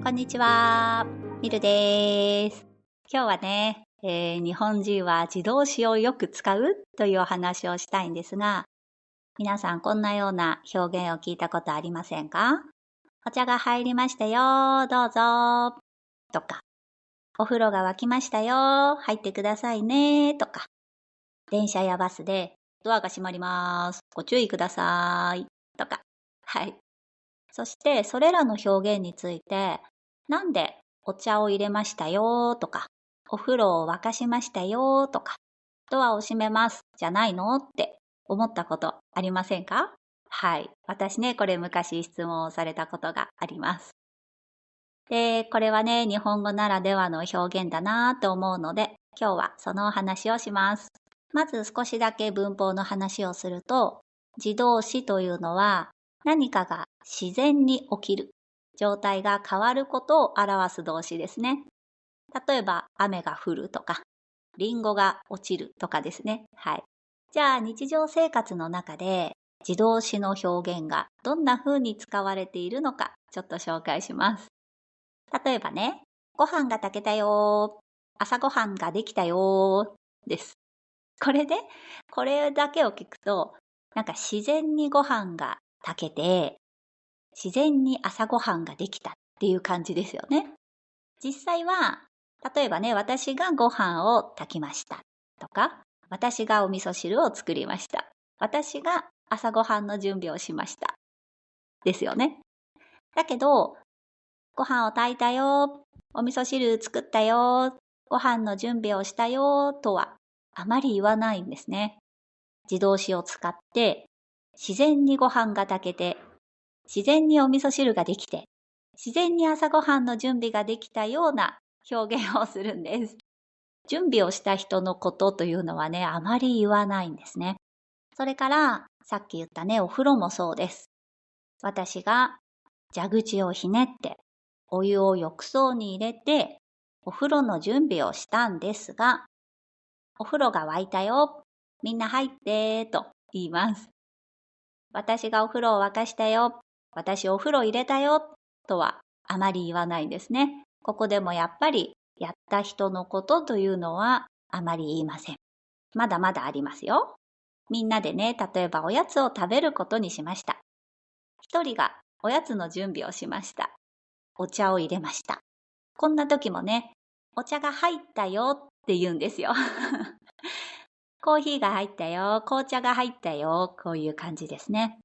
こんにちは、ミルです。今日はね、日本人は自動詞をよく使うというお話をしたいんですが、皆さんこんなような表現を聞いたことありませんか？お茶が入りましたよ、どうぞ。とか、お風呂が沸きましたよ、入ってくださいね。とか、電車やバスでドアが閉まります。ご注意ください。とか、はい。そしてそれらの表現について、なんでお茶を入れましたよとか、お風呂を沸かしましたよとか、ドアを閉めますじゃないのって思ったことありませんか？はい。私ね、これ昔質問をされたことがあります。で、これはね、日本語ならではの表現だなと思うので、今日はそのお話をします。まず少しだけ文法の話をすると、自動詞というのは何かが自然に起きる、状態が変わることを表す動詞ですね。例えば、雨が降るとか、リンゴが落ちるとかですね。はい。じゃあ、日常生活の中で自動詞の表現がどんな風に使われているのか、ちょっと紹介します。例えばね、ご飯が炊けたよ、朝ごはんができたよ、です。これだけを聞くと、なんか自然にご飯が炊けて、自然に朝ごはんができたっていう感じですよね。実際は、例えばね、私がご飯を炊きましたとか、私がお味噌汁を作りました。私が朝ごはんの準備をしました。ですよね。だけど、ご飯を炊いたよ、お味噌汁作ったよ、ご飯の準備をしたよとはあまり言わないんですね。自動詞を使って自然にご飯が炊けて、自然にお味噌汁ができて、自然に朝ごはんの準備ができたような表現をするんです。準備をした人のことというのはね、あまり言わないんですね。それから、さっき言ったね、お風呂もそうです。私が蛇口をひねって、お湯を浴槽に入れて、お風呂の準備をしたんですが、お風呂が沸いたよ。みんな入ってと言います。私がお風呂を沸かしたよ。私お風呂入れたよ。とはあまり言わないんですね。ここでもやっぱりやった人のことというのはあまり言いません。まだまだありますよ。みんなでね、例えばおやつを食べることにしました。一人がおやつの準備をしました。お茶を入れました。こんな時もね、お茶が入ったよって言うんですよ。コーヒーが入ったよ、紅茶が入ったよ、こういう感じですね。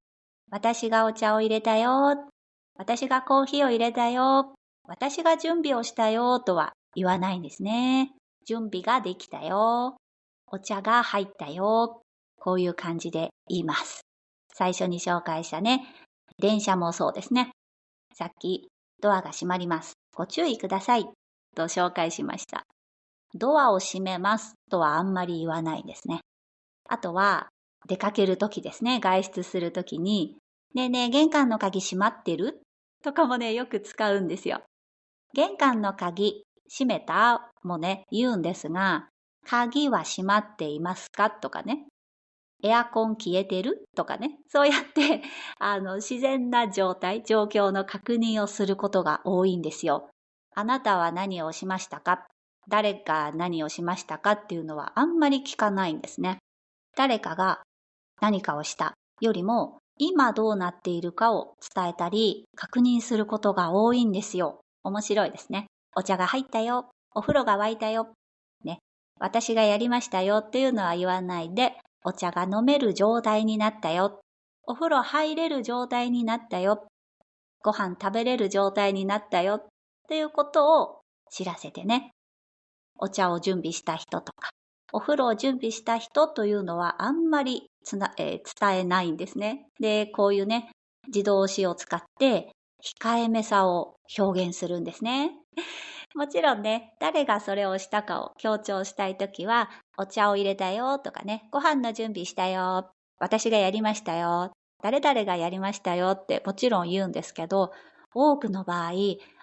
私がお茶を入れたよ、私がコーヒーを入れたよ、私が準備をしたよとは言わないんですね。準備ができたよ、お茶が入ったよ、こういう感じで言います。最初に紹介したね、電車もそうですね。さっきドアが閉まります。ご注意くださいと紹介しました。ドアを閉めますとはあんまり言わないんですね。あとは出かけるときですね。外出するときに、ねえねえ玄関の鍵閉まってるとかもね、よく使うんですよ。玄関の鍵閉めたもね、言うんですが、鍵は閉まっていますかとかね、エアコン消えてるとかね、そうやって自然な状況の確認をすることが多いんですよ。あなたは何をしましたか？誰が何をしましたかっていうのはあんまり聞かないんですね。誰かが何かをしたよりも、今どうなっているかを伝えたり、確認することが多いんですよ。面白いですね。お茶が入ったよ。お風呂が沸いたよ。ね。私がやりましたよっていうのは言わないで、お茶が飲める状態になったよ。お風呂入れる状態になったよ。ご飯食べれる状態になったよ。っていうことを知らせてね。お茶を準備した人とか、お風呂を準備した人というのはあんまり伝えないんですね。で、こういうね、自動詞を使って控えめさを表現するんですね。もちろんね、誰がそれをしたかを強調したいときは、お茶を入れたよとかね、ご飯の準備したよ、私がやりましたよ、誰々がやりましたよってもちろん言うんですけど、多くの場合、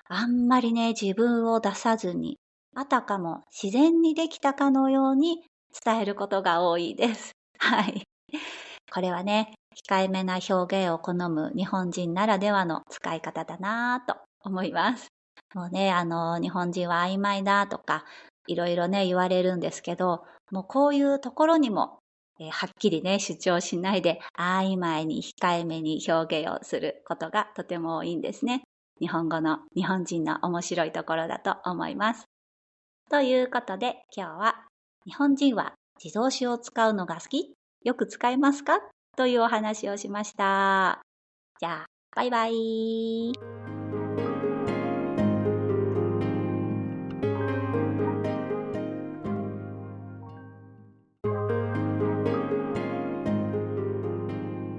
あんまりね、自分を出さずに、あたかも自然にできたかのように伝えることが多いです。はい。これはね、控えめな表現を好む日本人ならではの使い方だなぁと思います。もうね、日本人は曖昧だとか、いろいろね、言われるんですけど、もうこういうところにも、はっきりね、主張しないで、曖昧に控えめに表現をすることがとても多いんですね。日本人の面白いところだと思います。ということで、今日は、日本人は自動詞を使うのが好き？よく使いますか？というお話をしました。じゃあ、バイバイ。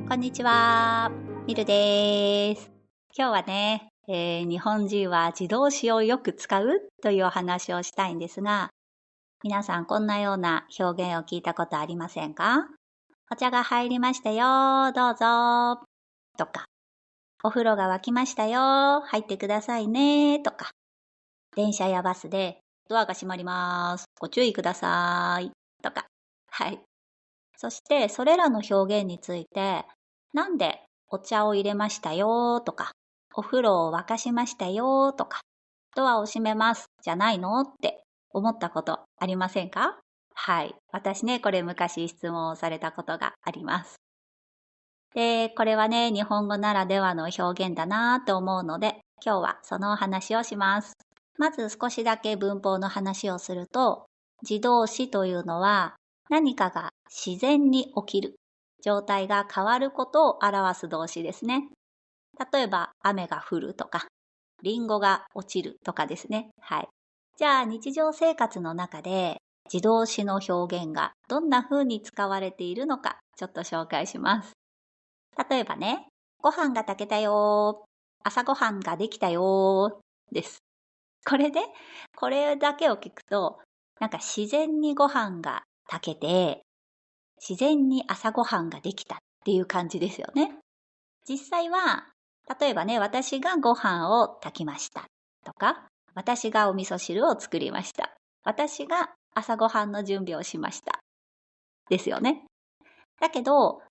こんにちは。ミルです。今日はね、日本人は自動詞をよく使うというお話をしたいんですが、皆さんこんなような表現を聞いたことありませんか？お茶が入りましたよ、どうぞ。とか、お風呂が沸きましたよ、入ってくださいね。とか、電車やバスでドアが閉まります。ご注意ください。とか、はい。そして、それらの表現について、なんでお茶を入れましたよとか、お風呂を沸かしましたよとか、ドアを閉めますじゃないのって思ったことありませんか？はい。私ね、これ昔質問をされたことがあります。で、これはね、日本語ならではの表現だなと思うので、今日はそのお話をします。まず少しだけ文法の話をすると、自動詞というのは何かが自然に起きる、状態が変わることを表す動詞ですね。例えば、雨が降るとか、リンゴが落ちるとかですね。はい。じゃあ、日常生活の中で自動詞の表現がどんな風に使われているのか、ちょっと紹介します。例えばね、ご飯が炊けたよ、朝ごはんができたよ、です。これだけを聞くと、なんか自然にご飯が炊けて、自然に朝ごはんができたっていう感じですよね。実際は、例えばね、私がご飯を炊きましたとか、私がお味噌汁を作りました。私が朝ごはんの準備をしました。ですよね。だけど、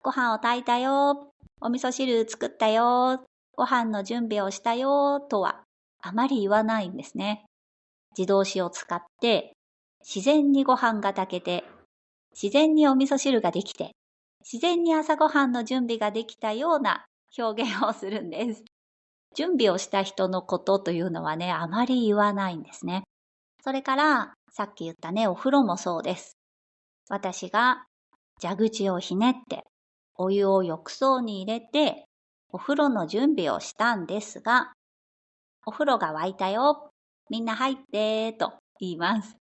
ご飯を炊いたよ、お味噌汁作ったよ、ご飯の準備をしたよとはあまり言わないんですね。自動詞を使って自然にご飯が炊けて、自然にお味噌汁ができて、自然に朝ごはんの準備ができたような表現をするんです。準備をした人のことというのはね、あまり言わないんですね。それから、さっき言ったね、お風呂もそうです。私が蛇口をひねって、お湯を浴槽に入れて、お風呂の準備をしたんですが、お風呂が沸いたよ。みんな入ってと言います。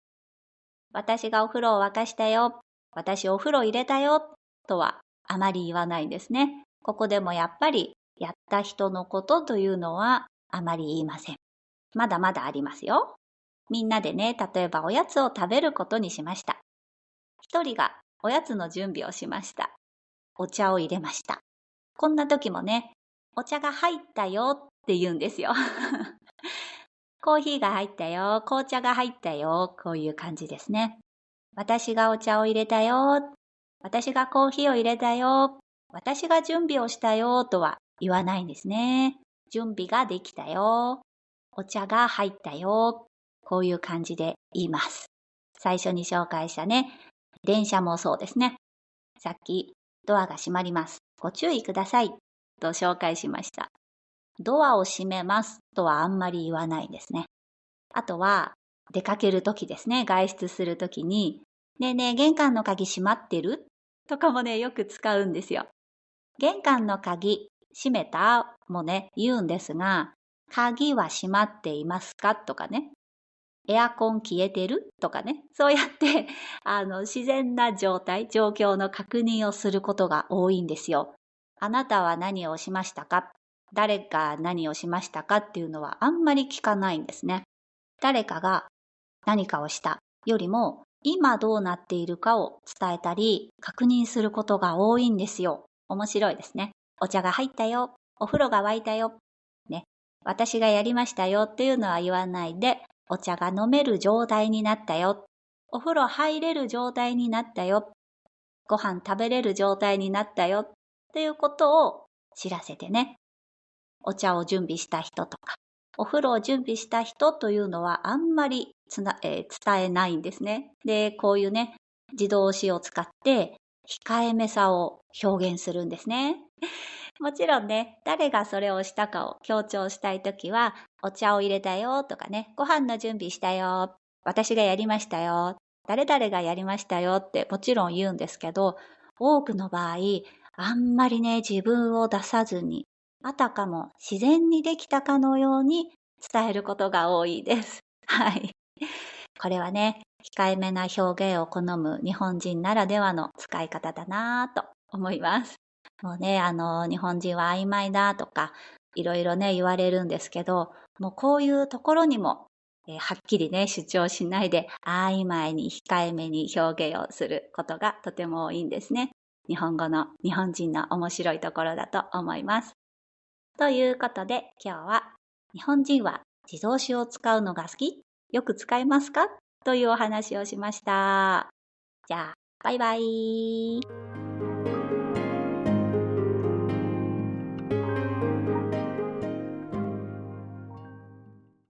私がお風呂を沸かしたよ。私お風呂入れたよ。とはあまり言わないんですね。ここでもやっぱりやった人のことというのはあまり言いません。まだまだありますよ。みんなでね、例えばおやつを食べることにしました。一人がおやつの準備をしました。お茶を入れました。こんな時もね、お茶が入ったよって言うんですよ。コーヒーが入ったよ、紅茶が入ったよ、こういう感じですね。私がお茶を入れたよ、私がコーヒーを入れたよ、私が準備をしたよとは言わないんですね。準備ができたよ、お茶が入ったよ、こういう感じで言います。最初に紹介したね、電車もそうですね。さっきドアが閉まります。ご注意くださいと紹介しました。ドアを閉めますとはあんまり言わないですね。あとは、出かけるときですね。外出するときに、ねえねえ、玄関の鍵閉まってる？とかもね、よく使うんですよ。玄関の鍵閉めたもね、言うんですが、鍵は閉まっていますか？とかね。エアコン消えてる？とかね。そうやって自然な状況の確認をすることが多いんですよ。あなたは何をしましたか？誰が何をしましたかっていうのはあんまり聞かないんですね。誰かが何かをしたよりも、今どうなっているかを伝えたり、確認することが多いんですよ。面白いですね。お茶が入ったよ。お風呂が沸いたよ。ね。私がやりましたよっていうのは言わないで、お茶が飲める状態になったよ。お風呂入れる状態になったよ。ご飯食べれる状態になったよ。っていうことを知らせてね。お茶を準備した人とか、お風呂を準備した人というのはあんまり伝えないんですね。で、こういうね、自動詞を使って控えめさを表現するんですね。もちろんね、誰がそれをしたかを強調したいときは、お茶を入れたよとかね、ご飯の準備したよ、私がやりましたよ、誰々がやりましたよってもちろん言うんですけど、多くの場合、あんまりね、自分を出さずに、あたかも自然にできたかのように伝えることが多いです。はい。これはね、控えめな表現を好む日本人ならではの使い方だなぁと思います。もうね、日本人は曖昧だとか、いろいろね、言われるんですけど、もうこういうところにも、はっきりね、主張しないで、曖昧に控えめに表現をすることがとても多いんですね。日本語の日本人の面白いところだと思います。ということで、今日は日本人は自動詞を使うのが好き？よく使いますか？というお話をしました。じゃあ、バイバイ。